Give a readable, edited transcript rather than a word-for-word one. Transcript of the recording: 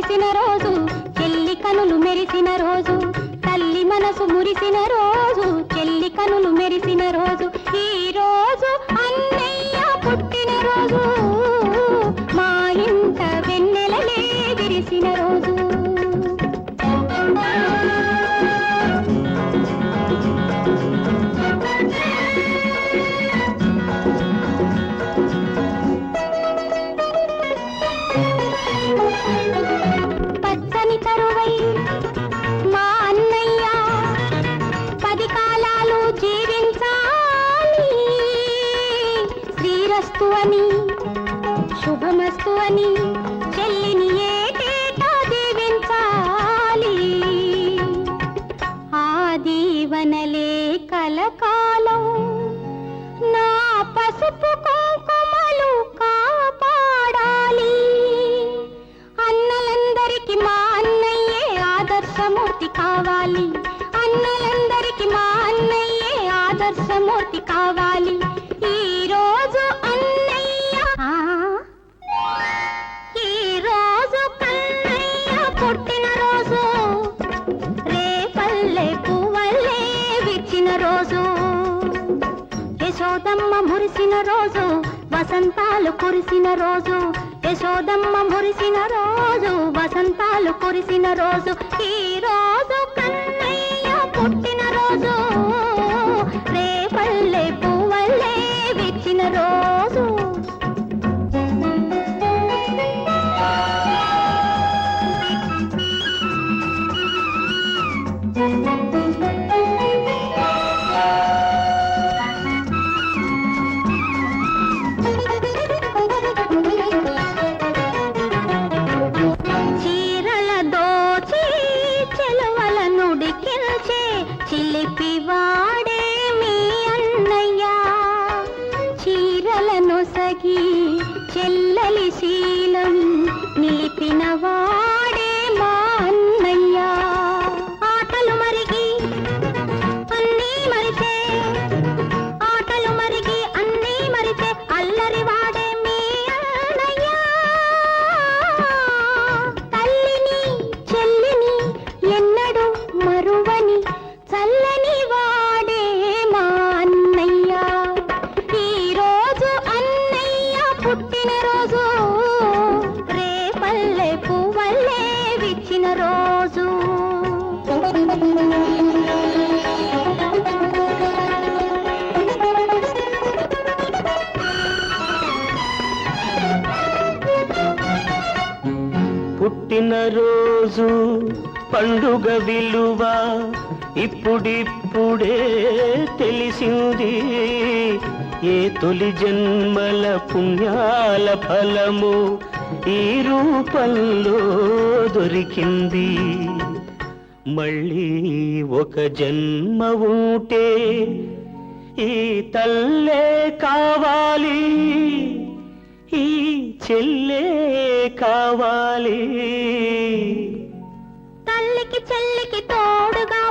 కురిసిన రోజు, చెల్లి కనులు మెరిసిన రోజు, తల్లి మనసు మురిసిన రోజు, చెల్లి కనులు మెరిసిన రోజు, ఈ రోజు అన్నయ్య పుట్టిన రోజు, మా ఇంట వెన్నెలలే విరిసిన రోజు. పచ్చని తరువై మా అన్నయ్య 10 కాలాలు జీవించాలి, శ్రీరస్తు అని శుభమస్తు అని చెల్లిని ఏటేటా దీవించాలి. ఆ దీవనలే కలకాలం నా పసుపు కుంకుమలు కాపాడాలి. అన్నలందరికీ మా అన్నయ్యే ఆదర్శమూర్తి కావాలి, అన్నలందరికీ మా అన్నయ్యే ఆదర్శమూర్తి కావాలి. ఈ రోజు అన్నయ్య, ఈ రోజు కన్నయ్య పుట్టిన రోజు, రేపల్లె పువ్వల్లే విచ్చిన రోజు, యశోదమ్మ మురిసిన రోజు, వసంతాలు కురిసిన రోజు, యశోదమ్మ మురిసిన రోజు, వసంతాలు కురిసిన రోజు, ఈ రోజు కన్నయ్య పుట్టిన రోజు, రేపల్లె పువ్వల్లే విచ్చిన రోజు. చీరల దోచి చెలవల నుడికిల్చే చిలిపివాడే మీ అన్నయ్య, చీరలను సగి చెల్లలి శీలం నిలిపిన వాడే మా అన్నయ్య. ఆటలు మరిగి అన్నీ మరిచే, ఆటలు మరిగి అన్నీ మరిచే అల్లరి వాడే మీ అన్నయ్య. తల్లిని చెల్లిని ఎన్నడు మరువని చల్లని వాడే మా అన్నయ్య. ఈ రోజు అన్నయ్య పుట్టిన రోజు, రేపల్లె పువ్వల్లే విచ్చిన రోజు. పుట్టినరోజు పండుగ విలువ ఇప్పుడిప్పుడే తెలిసింది, ఏ తొలి జన్మల పుణ్యాల ఫలము ఈ రూపంలో దొరికింది. మళ్ళీ ఒక జన్మ ఉంటే ఈ తల్లే కావాలి, ఈ చెల్లే కావాలి. తల్లికి చెల్లికి తో